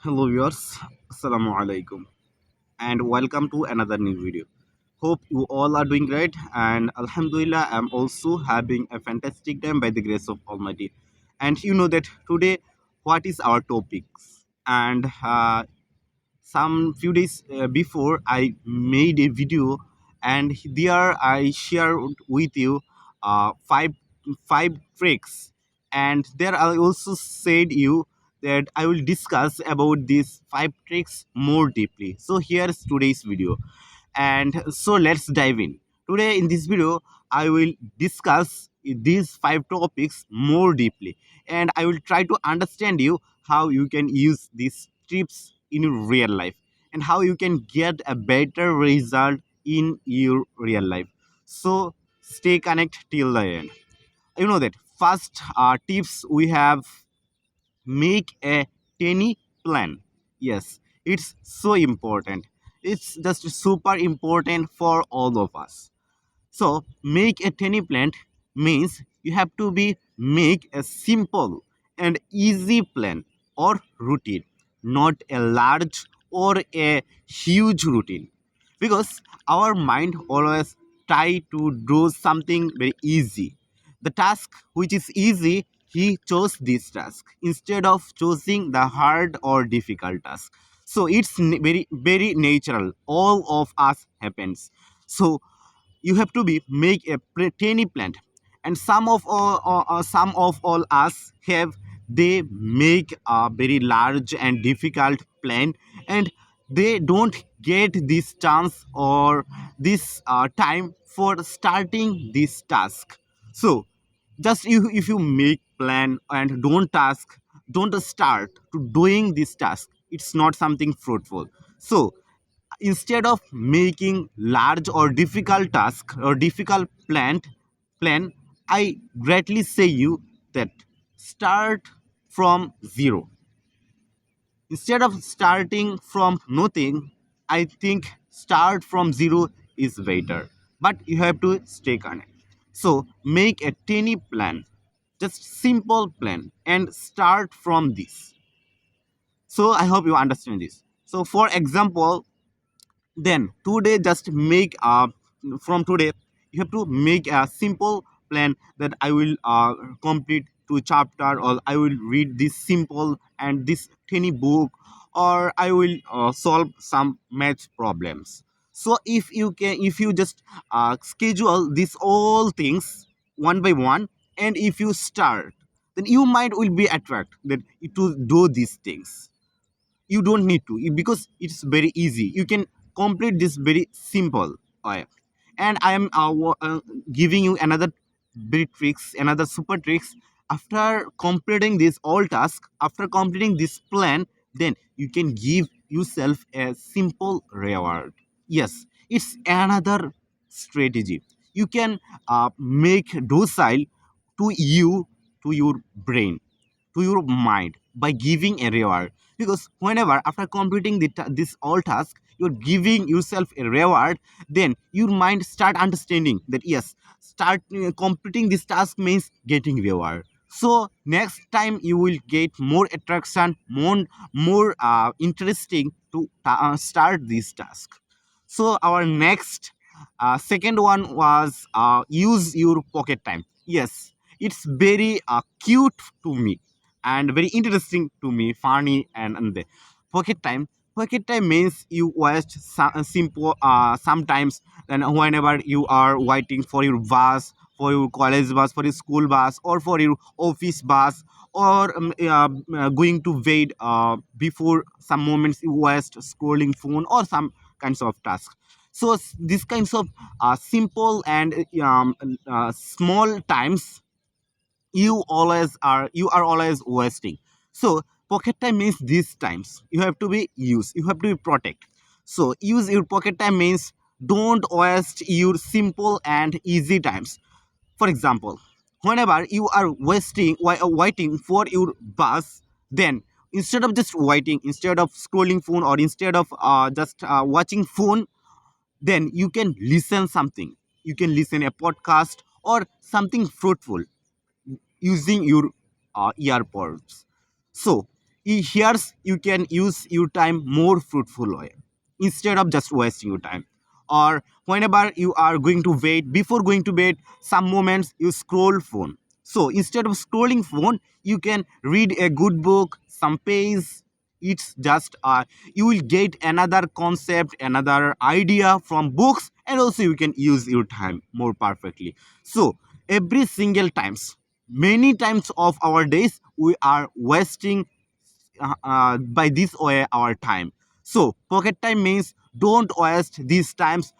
Hello viewers, Assalamu alaikum and welcome to another new video. Hope you all are doing great and Alhamdulillah I'm also having a fantastic time by the grace of Almighty. And you know that today what is our topics and some few days before I made a video and there I shared with you five tricks, and there I also said you that I will discuss about these five tricks more deeply. So here's today's video, and so let's dive in. Today in this video I will discuss these five topics more deeply, and I will try to understand you how you can use these tips in your real life and how you can get a better result in your real life. So stay connected till the end. You know that first tips we have: make a tiny plan. Yes, it's so important. It's just super important for all of us. So make a tiny plan means you have to be make a simple and easy plan or routine, not a large or a huge routine, because our mind always try to do something very easy. The task which is easy, he chose this task instead of choosing the hard or difficult task. So it's very natural, all of us happens. So you have to be make a tiny plant, and some of all us have, they make a very large and difficult plan, and they don't get this chance or this time for starting this task. So just if you make plan and don't start to doing this task, it's not something fruitful. So instead of making large or difficult task or difficult plan, I greatly say you that start from zero. Instead of starting from nothing, I think start from zero is better, but you have to stay connected. So make a tiny plan, just simple plan, and start from this. So I hope you understand this. So for example, then today just make from today you have to make a simple plan that I will complete two chapter, or I will read this simple and this tiny book, or I will solve some math problems. So if you just schedule these all things one by one, and if you start, then your mind will be attract that to do these things. You don't need to, because it's very easy. You can complete this very simple way. And I am giving you another big tricks, another super tricks. After completing this all task, after completing this plan, then you can give yourself a simple reward. Yes, it's another strategy. You can make docile to you, to your brain, to your mind by giving a reward. Because whenever after completing this all task you're giving yourself a reward, then your mind start understanding that yes, start completing this task means getting reward. So next time you will get more attraction, more interesting to start this task. So our next second one was use your pocket time. Yes, it's very cute to me and very interesting to me, funny, and the pocket time. Pocket time means you waste simple sometimes, then whenever you are waiting for your bus, for your college bus, for your school bus, or for your office bus, or going to wait before some moments you waste scrolling phone or some kinds of tasks. So these kinds of simple and small times you are always wasting. So pocket time means these times you have to be use, you have to be protect. So use your pocket time means don't waste your simple and easy times. For example, whenever you are waiting for your bus, then instead of just waiting, instead of scrolling phone, or instead of just watching phone, then you can listen something. You can listen a podcast or something fruitful using your earpods. So Here's you can use your time more fruitful way instead of just wasting your time. Or whenever you are going to wait before going to bed, some moments you scroll phone. So instead of scrolling phone, you can read a good book, some page. It's just you will get another concept, another idea from books, and also you can use your time more perfectly. So every single times, many times of our days we are wasting by this way our time. So pocket time means don't waste these times.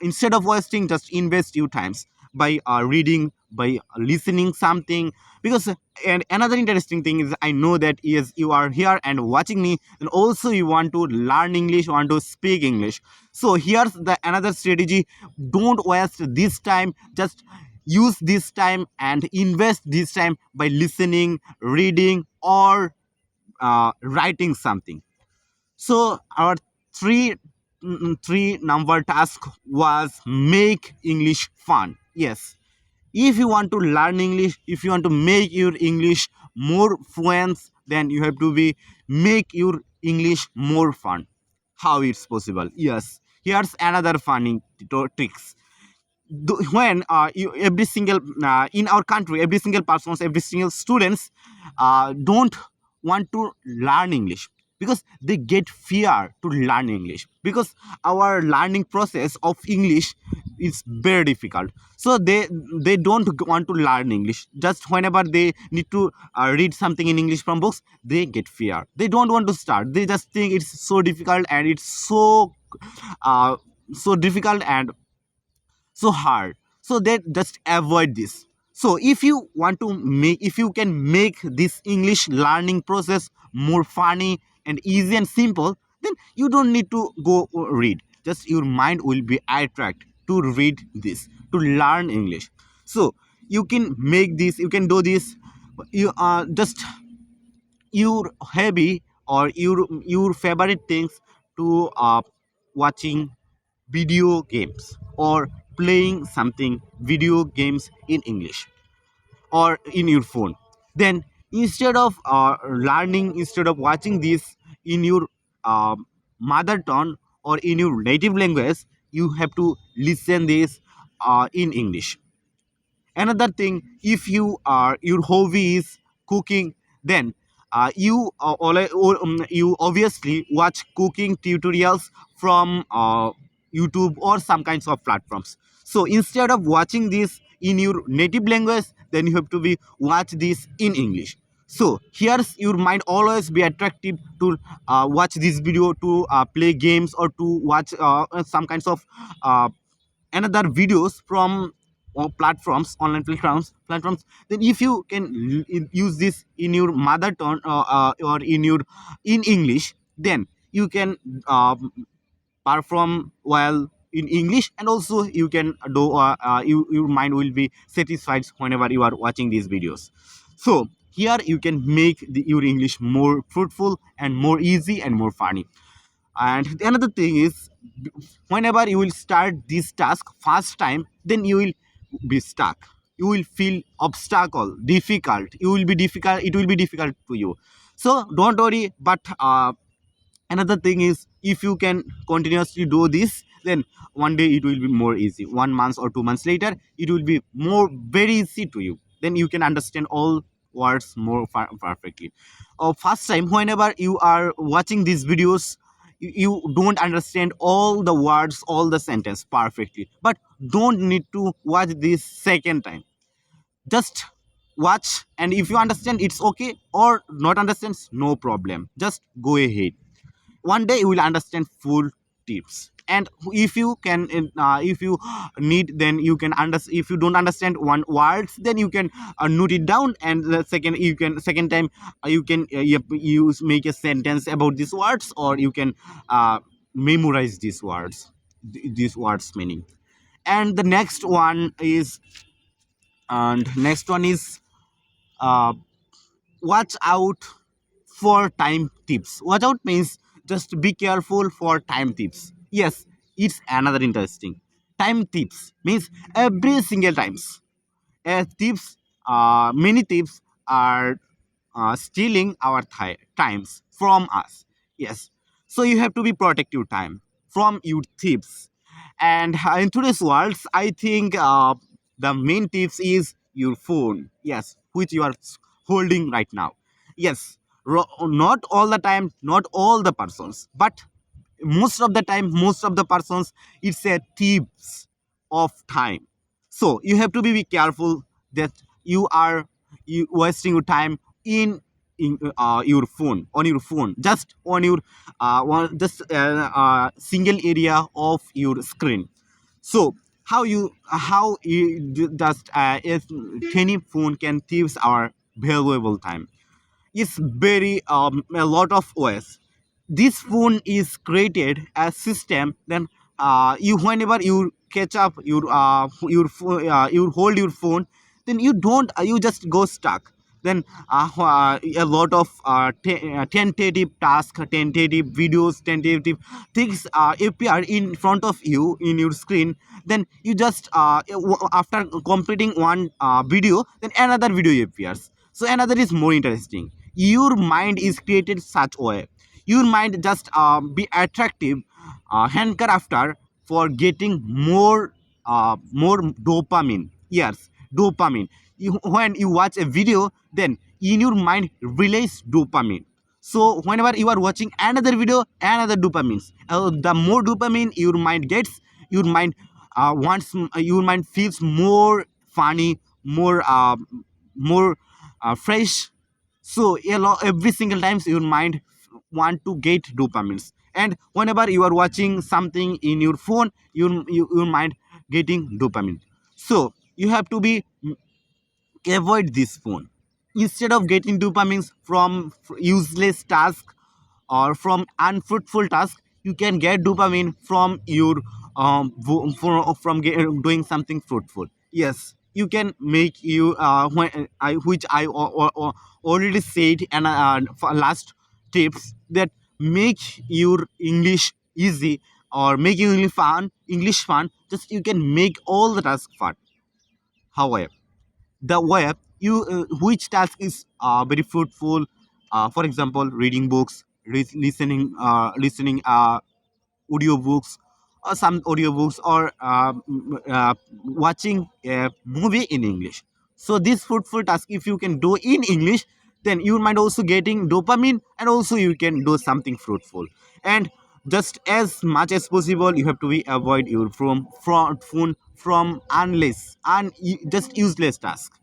Instead of wasting, just invest your times by reading, by listening something. Because and another interesting thing is I know that is you are here and watching me, and also you want to learn English, want to speak English. So here's the another strategy: don't waste this time. Just use this time and invest this time by listening, reading, or writing something. So our three three number task was make English fun. Yes, if you want to learn English, if you want to make your English more fluent, then you have to be make your English more fun. How it's possible? Yes, here's another funny tricks. When every single in our country, every single persons, every single students don't want to learn English because they get fear to learn English, because our learning process of English is very difficult. So they don't want to learn English. Just whenever they need to read something in English from books, they get fear, they don't want to start. They just think it's so difficult and it's uh, so difficult and so hard. So they just avoid this. So if you want to make, if you can make this English learning process more funny and easy and simple, then you don't need to go read, just your mind will be attracted to read this, to learn English. So you can make this, you can do this. You are just your hobby or your favorite things to watching video games or playing something video games in English or in your phone. Then instead of learning, instead of watching this in your uh, mother tongue or in your native language, you have to listen this in English. Another thing, if you are your hobby is cooking, then you obviously watch cooking tutorials from YouTube or some kinds of platforms. So instead of watching this in your native language, then you have to be watch this in English. So here's your mind always be attractive to watch this video, to play games, or to watch some kinds of uh, another videos from platforms, online platforms. Then if you can use this in your mother tongue or in your in English, then you can uh, perform well in English, and also you can do your mind will be satisfied whenever you are watching these videos. So here you can make your English more fruitful and more easy and more funny. And another thing is, whenever you will start this task first time, then you will be stuck, you will feel obstacle difficult, you will be difficult, it will be difficult to you. So don't worry, but another thing is, if you can continuously do this, then one day it will be more easy. 1 month or 2 months later, it will be more very easy to you. Then you can understand all words more perfectly. First time whenever you are watching these videos, you don't understand all the words, all the sentence perfectly, but don't need to watch this second time. Just watch, and if you understand, it's okay, or not understand, no problem, just go ahead. One day you will understand full tips. And if you can if you need, then you can understand. If you don't understand one words, then you can note it down, and the second you can second time you can use make a sentence about these words, or you can memorize these words, these words meaning. And the next one is, uh, watch out for time tips. Watch out means just be careful for time tips. Yes, it's another interesting. Time tips means every single times. Tips, many tips are stealing our times from us. Yes, so you have to be protect your time from your thieves. And in today's world, I think the main tips is your phone. Yes, which you are holding right now. Yes, not all the time, not all the persons, but most of the time, most of the persons, it's a thieves of time. So you have to be careful that you wasting your time in your phone, on your phone, just on your just single area of your screen. So how you just if any phone can thieves our valuable time, is very a lot of OS. This phone is created as system. Then you whenever you catch up you hold your phone, then you don't you just go stuck. Then a lot of tentative task, tentative videos, tentative things appear in front of you in your screen. Then you just after completing one video, then another video appears. So another is more interesting. Your mind is created such way. Your mind just be attractive hanker after for getting more dopamine. Yes, dopamine. When you watch a video, then in your mind release dopamine. So whenever you are watching another video, another dopamine, the more dopamine your mind gets, your mind wants, your mind feels more funny, more fresh. So every single times your mind want to get dopamines. And whenever you are watching something in your phone, your mind getting dopamine. So you have to be avoid this phone. Instead of getting dopamines from useless task or from unfruitful task, you can get dopamine from your doing something fruitful. Yes, you can make you which I already said, and for last tips that make your English easy or make your English fun. Just you can make all the tasks fun. However, the web you which task is very fruitful, for example reading books, listening audiobooks, or some audiobooks, or watching a movie in English. So this fruitful task if you can do in English, then you might also getting dopamine, and also you can do something fruitful. And just as much as possible you have to be avoid your from phone from unless and just useless task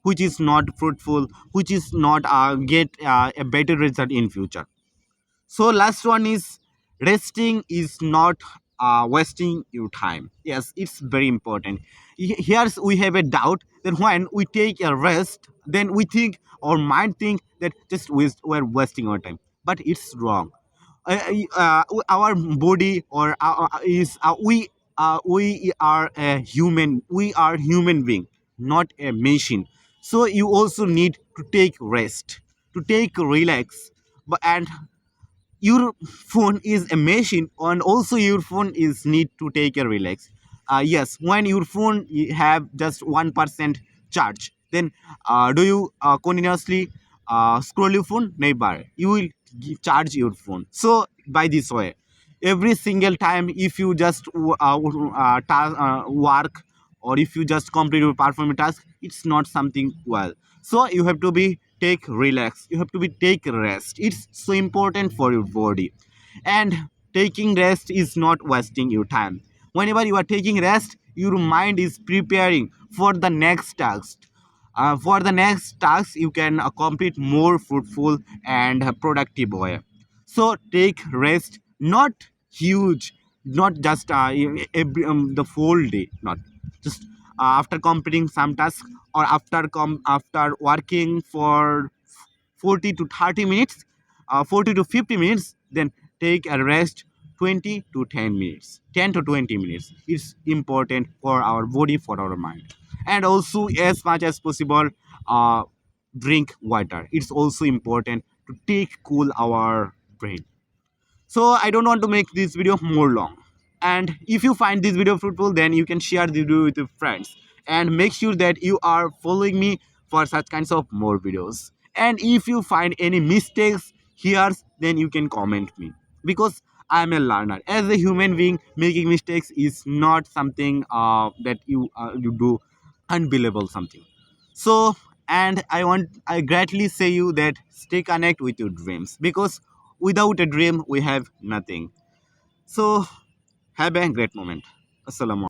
which is not fruitful, which is not get a better result in future. So last one is resting is not wasting your time. Yes, it's very important. Here's we have a doubt that when we take a rest, then we think our mind think that just we're wasting our time, but it's wrong. Our body or is we are a human. We are human being, not a machine. So you also need to take rest, to take relax, but and your phone is a machine, and also your phone is need to take a relax. Yes, when your phone have just 1% charge, then do you continuously scroll your phone? Never. You will charge your phone. So by this way, every single time if you just work, or if you just complete your perform task, it's not something well. So you have to be take relax, you have to be take rest. It's so important for your body. And taking rest is not wasting your time. Whenever you are taking rest, your mind is preparing for the next task. For the next task you can complete more fruitful and productive way. So take rest, not huge, not just the whole day, not just after completing some task, or after working for 40 to 30 minutes, 40 to 50 minutes, then take a rest 20 to 10 minutes, 10 to 20 minutes. It's important for our body, for our mind. And also as much as possible, uh, drink water. It's also important to take cool our brain. So I don't want to make this video more long. And if you find this video fruitful, then you can share the video with your friends, and make sure that you are following me for such kinds of more videos. And if you find any mistakes here, then you can comment me, because I am a learner. As a human being, making mistakes is not something that you do unbelievable something. So, and I greatly say you that stay connect with your dreams, because without a dream we have nothing. So have a great moment. Assalamu